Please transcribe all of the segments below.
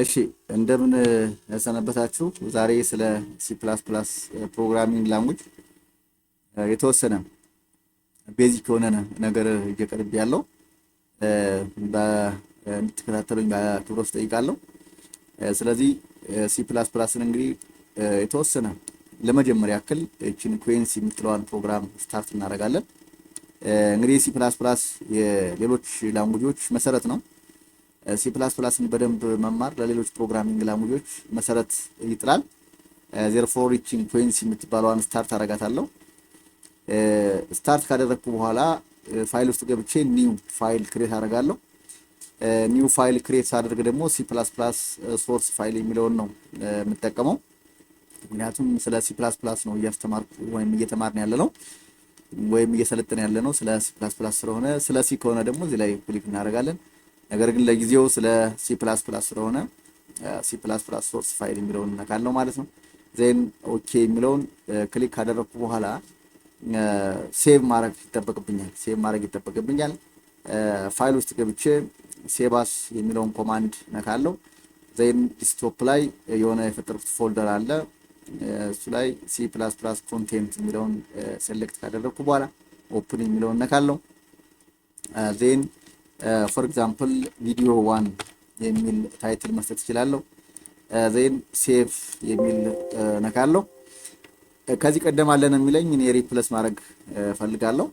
እሺ እንደምን ሰነበታችሁ። ዛሬ ስለ ሲ ፕላስ ፕላስ ፕሮግራሚንግ ላንጉጅ የተወሰነ ቤዚክ የሆነ ነገር እየቀርብ ያለው እንድትከታተሉኝ በአክብሮት ጠይቃለሁ። ስለዚህ ሲ ፕላስ ፕላስን እንግዲህ የተወሰነ ለመጀመሪያ ያክል እቺን ኩዌንስ የምትለዋን ፕሮግራም ስታርት እናደርጋለን። እንግዲህ ሲ ፕላስ ፕላስ የሌሎች ላንጉጆች መሰረት ነው። ሲ ፕላስ ፕላስን በደንብ መማር ለሌሎች ፕሮግራሚንግ ላንጉጆች መሰረት ይጥላል። ዜርፎር እቺን ኩዌንስ የምትባለዋን ስታርት አደርጋታለሁ። ስታርት ካደረግኩ በኋላ ፋይል ውስጥ ገብቼ ኒው ፋይል ክሬት አደርጋለሁ። ኒው ፋይል ክሬት ሳደርግ ደግሞ ሲ ፕላስ ፕላስ ሶርስ ፋይል የሚለውን ነው የምጠቀመው። ምክንያቱም ስለ ሲ ፕላስ ፕላስ ነው እያስተማርኩ ወይም እየተማርን ያለ ነው ወይም እየሰለጠን ያለ ነው ስለ ሲ ፕላስ ፕላስ ስለሆነ፣ ስለ ሲ ከሆነ ደግሞ እዚህ ላይ ክሊክ እናደርጋለን። ነገር ግን ለጊዜው ስለ ሲ ፕላስ ፕላስ ስለሆነ ሲ ፕላስ ፕላስ ሶርስ ፋይል የሚለውን እነካለሁ ማለት ነው። ዜን ኦኬ የሚለውን ክሊክ ካደረግኩ በኋላ ሴቭ ማድረግ ይጠበቅብኛል። ፋይል ውስጥ ገብቼ ሴቫስ የሚለውን ኮማንድ ነካለሁ። ዜን ዲስክቶፕ ላይ የሆነ የፈጠርኩት ፎልደር አለ። እሱ ላይ ሲ ፕላስ ፕላስ ኮንቴንት የሚለውን ሴሌክት ካደረግኩ በኋላ ኦፕን የሚለውን ነካለሁ። ዜን ፎር ኤግዛምፕል ቪዲዮ 1 የሚል ታይትል መስጠት እችላለሁ። ዜን ሴቭ የሚል ነካለሁ። ከዚህ ቀደም አለን የሚለኝ እኔ ሪፕሌስ ማድረግ ፈልጋለሁ።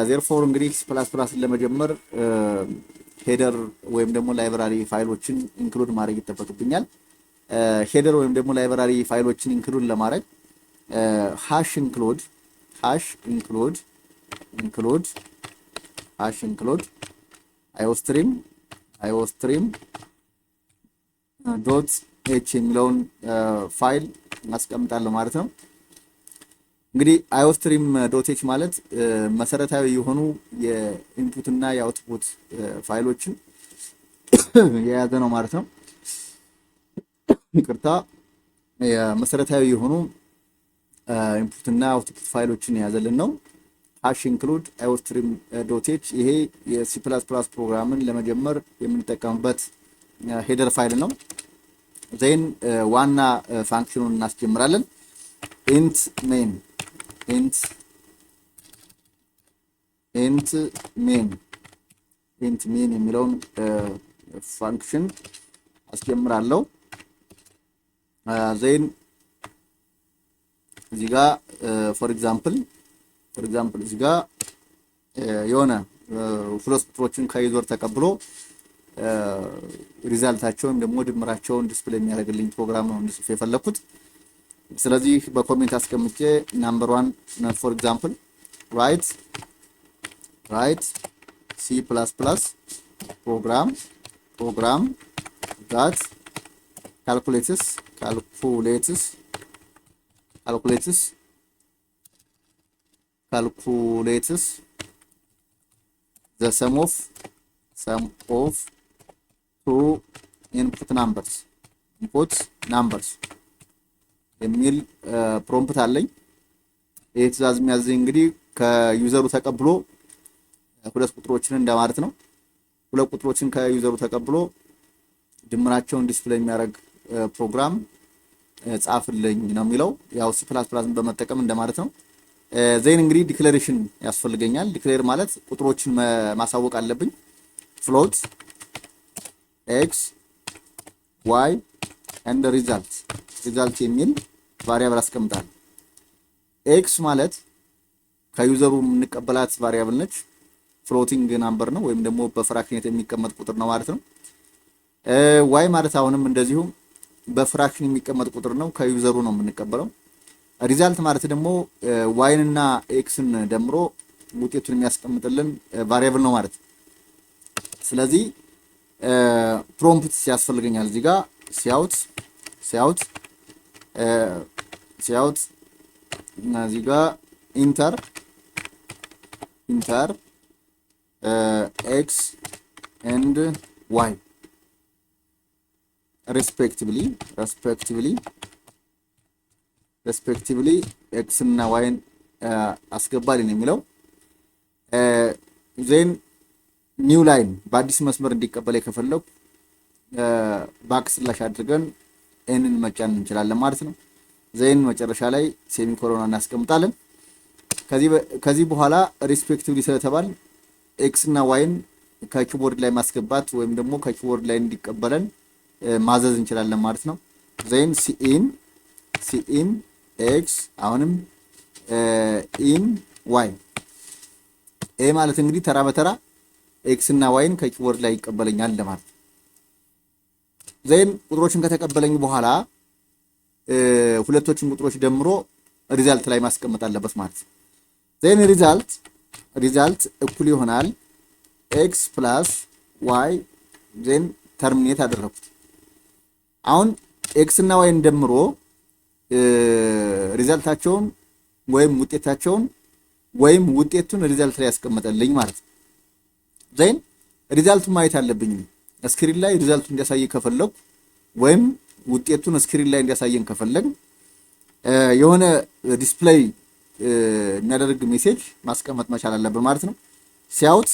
ዜርፎር እንግዲህ ሲ ፕላስ ፕላስን ለመጀመር ሄደር ወይም ደግሞ ላይብራሪ ፋይሎችን ኢንክሉድ ማድረግ ይጠበቅብኛል። ሄደር ወይም ደግሞ ላይብራሪ ፋይሎችን ኢንክሉድ ለማድረግ ሃሽ ኢንክሉድ iostream ዶት ኤች የሚለውን ፋይል ማስቀምጣለሁ ማለት ነው። እንግዲህ iostream ዶት ኤች ማለት መሰረታዊ የሆኑ የኢንፑት እና የአውትፑት ፋይሎችን የያዘ ነው ማለት ነው። ይቅርታ፣ መሰረታዊ የሆኑ ኢንፑት እና አውትፑት ፋይሎችን የያዘልን ነው። ሃሽ ኢንክሉድ iostream ዶት ኤች ይሄ የሲ ፕላስ ፕላስ ፕሮግራምን ለመጀመር የምንጠቀምበት ሄደር ፋይል ነው። ዜን ዋና ፋንክሽኑን እናስጀምራለን። ኢንት ሜን የሚለውን ፋንክሽን አስጀምራለሁ። ዜን እዚህ ጋር ፎር ኤግዛምፕል እዚህ ጋር የሆነ ሁለት ቁጥሮችን ከዩዘር ተቀብሎ ሪዛልታቸውን ደግሞ ድምራቸውን ዲስፕሌይ የሚያደርግልኝ ፕሮግራም ነው እንዲጽፍ የፈለኩት። ስለዚህ በኮሜንት አስቀምጬ ናምበር 1 ፎር ኤግዛምፕል ራይት ሲ ፕላስ ፕላስ ፕሮግራም ዳት ካልኩሌትስ the sum of two input numbers የሚል ፕሮምፕት አለኝ። ይሄ ትዕዛዝ የሚያዘኝ እንግዲህ ከዩዘሩ ተቀብሎ ሁለት ቁጥሮችን እንደማለት ነው። ሁለት ቁጥሮችን ከዩዘሩ ተቀብሎ ድምራቸውን ዲስፕሌይ የሚያደርግ ፕሮግራም ጻፍልኝ ነው የሚለው። ያው ሲ ፕላስ ፕላስን በመጠቀም እንደማለት ነው። ዜን እንግዲህ ዲክሌሬሽን ያስፈልገኛል። ዲክሌር ማለት ቁጥሮችን ማሳወቅ አለብኝ። ፍሎት ኤክስ ዋይ ኤንድ ሪዛልት የሚል ቫሪያብል አስቀምጣለሁ። ኤክስ ማለት ከዩዘሩ የምንቀበላት ቫሪያብል ነች። ፍሎቲንግ ናምበር ነው ወይም ደግሞ በፍራክሽን የሚቀመጥ ቁጥር ነው ማለት ነው። ዋይ ማለት አሁንም እንደዚሁ በፍራክሽን የሚቀመጥ ቁጥር ነው፣ ከዩዘሩ ነው የምንቀበለው። ሪዛልት ማለት ደግሞ ዋይን እና ኤክስን ደምሮ ውጤቱን የሚያስቀምጥልን ቫሪያብል ነው ማለት ነው። ስለዚህ ፕሮምፕት ያስፈልገኛል። እዚህ ጋር ሲያውት እዚህ ጋር ኢንተር ኤክስ ኤንድ ዋይ ሬስፔክቲቭሊ ኤክስ እና ዋይን አስገባልኝ የሚለው። ዜን ኒው ላይን በአዲስ መስመር እንዲቀበል ከፈለኩ ባክስላሽ አድርገን ኤንን መጫን እንችላለን ማለት ነው። ዜን መጨረሻ ላይ ሴሚኮሎን እናስቀምጣለን። ከዚህ በኋላ ሪስፔክቲቭሊ ስለተባል ኤክስ እና ዋይን ከኪቦርድ ላይ ማስገባት ወይም ደግሞ ከኪቦርድ ላይ እንዲቀበለን ማዘዝ እንችላለን ማለት ነው። ዜን ሲኢን ኤክስ አሁንም ኢን ዋይ። ይሄ ማለት እንግዲህ ተራ በተራ ኤክስ እና ዋይን ከኪቦርድ ላይ ይቀበለኛል ለማለት። ዜን ቁጥሮችን ከተቀበለኝ በኋላ ሁለቶችን ቁጥሮች ደምሮ ሪዛልት ላይ ማስቀመጥ አለበት ማለት ነው። ዜን ሪዛልት እኩል ይሆናል ኤክስ ፕላስ ዋይ። ዜን ተርሚኔት አደረኩት። አሁን ኤክስ እና ዋይን ደምሮ ሪዛልታቸውን ወይም ውጤታቸውን ወይም ውጤቱን ሪዛልት ላይ ያስቀመጠልኝ ማለት ነው። ዜን ሪዛልቱን ማየት አለብኝ። ስክሪን ላይ ሪዛልቱን እንዲያሳይ ከፈለኩ ወይም ውጤቱን ስክሪን ላይ እንዲያሳየን ከፈለግ የሆነ ዲስፕሌይ የሚያደርግ ሜሴጅ ማስቀመጥ መቻል አለብን ማለት ነው። ሲያውት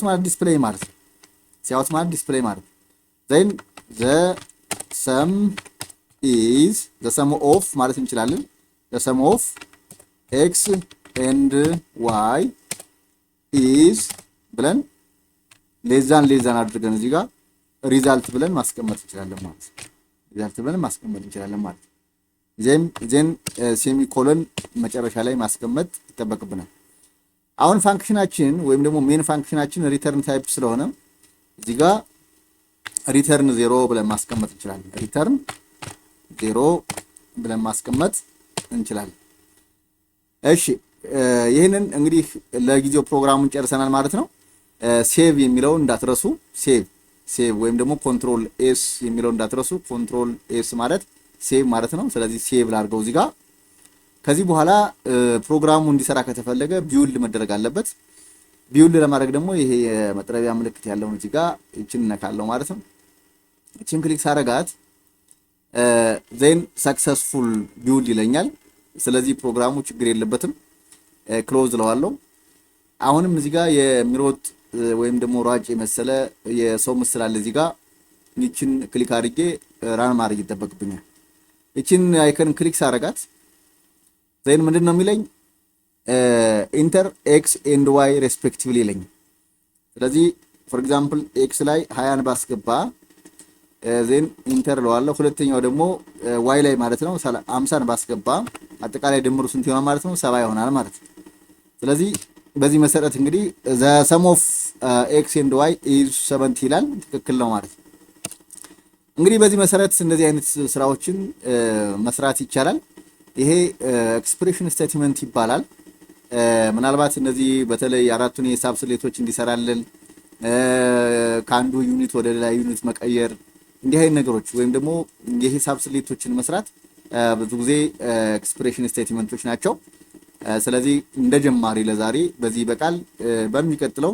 ማለት ዲስፕሌይ ማለት ነው። ሲያውት ማለት ዲስፕሌይ ማለት ዜን ሰም ኢዝ ሰም ኦፍ ማለት እንችላለን። ሰም ኦፍ ኤክስ ኤንድ ዋይ ኢዝ ብለን ሌዛን አድርገን እዚህ ጋር ሪዛልት ብለን ማስቀመጥ እንችላለን ማለት ነው። ሪዛልት ብለን ማስቀመጥ እንችላለን ማለት ነው። ዜን ሴሚኮሎን መጨረሻ ላይ ማስቀመጥ ይጠበቅብናል። አሁን ፋንክሽናችን ወይም ደግሞ ሜን ፋንክሽናችን ሪተርን ታይፕ ስለሆነ እዚህ ጋር ሪተርን 0 ብለን ማስቀመጥ እንችላለን። ሪተርን 0 ብለን ማስቀመጥ እንችላለን። እሺ ይህንን እንግዲህ ለጊዜው ፕሮግራሙን ጨርሰናል ማለት ነው። ሴቭ የሚለውን እንዳትረሱ። ሴቭ ወይም ደግሞ ኮንትሮል ኤስ የሚለውን እንዳትረሱ። ኮንትሮል ኤስ ማለት ሴቭ ማለት ነው። ስለዚህ ሴቭ ላድርገው እዚህ ጋር። ከዚህ በኋላ ፕሮግራሙ እንዲሰራ ከተፈለገ ቢውልድ መደረግ አለበት። ቢውልድ ለማድረግ ደግሞ ይሄ የመጥረቢያ ምልክት ያለውን እዚህ ጋር እቺን ነካለው ማለት ነው። እቺን ክሊክ ሳረጋት ዜን ሰክሰስፉል ቢውልድ ይለኛል። ስለዚህ ፕሮግራሙ ችግር የለበትም። ክሎዝ ለዋለው። አሁንም እዚህ ጋር የሚሮጥ ወይም ደግሞ ሯጭ የመሰለ የሰው ምስል አለ እዚህ ጋር። እቺን ክሊክ አድርጌ ራን ማድረግ ይጠበቅብኛል። እቺን አይከን ክሊክ ሳረጋት ዜን ምንድነው የሚለኝ ኢንተር ኤክስ ኤንድ ዋይ ሬስፔክቲቭሊ ይለኝ። ስለዚህ ፎር ኤግዛምፕል ኤክስ ላይ 20 ባስገባ ዜን ኢንተር ለዋለው። ሁለተኛው ደግሞ ዋይ ላይ ማለት ነው 50 ባስገባ አጠቃላይ ድምሩ ስንት ይሆናል ማለት ነው? 70 ይሆናል ማለት ነው። ስለዚህ በዚህ መሰረት እንግዲህ ዘ ሰም ኦፍ ኤክስ ኤንድ ዋይ ኢዝ 70 ይላል። ትክክል ነው ማለት ነው። እንግዲህ በዚህ መሰረት እንደዚህ አይነት ስራዎችን መስራት ይቻላል። ይሄ ኤክስፕሬሽን ስቴትመንት ይባላል። ምናልባት እነዚህ በተለይ አራቱን የሂሳብ ስሌቶች እንዲሰራልን ከአንዱ ዩኒት ወደ ሌላ ዩኒት መቀየር እንዲህ አይነት ነገሮች ወይም ደግሞ የሂሳብ ስሌቶችን መስራት ብዙ ጊዜ ኤክስፕሬሽን ስቴትመንቶች ናቸው። ስለዚህ እንደ ጀማሪ ለዛሬ በዚህ በቃል በሚቀጥለው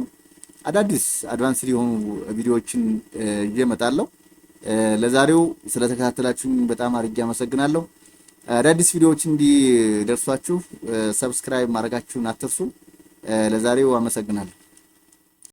አዳዲስ አድቫንስድ የሆኑ ቪዲዮዎችን ይዤ እመጣለሁ። ለዛሬው ስለተከታተላችሁኝ በጣም አድርጌ አመሰግናለሁ። አዳዲስ ቪዲዮዎች እንዲደርሷችሁ ሰብስክራይብ ማድረጋችሁን አትርሱ። ለዛሬው አመሰግናለሁ።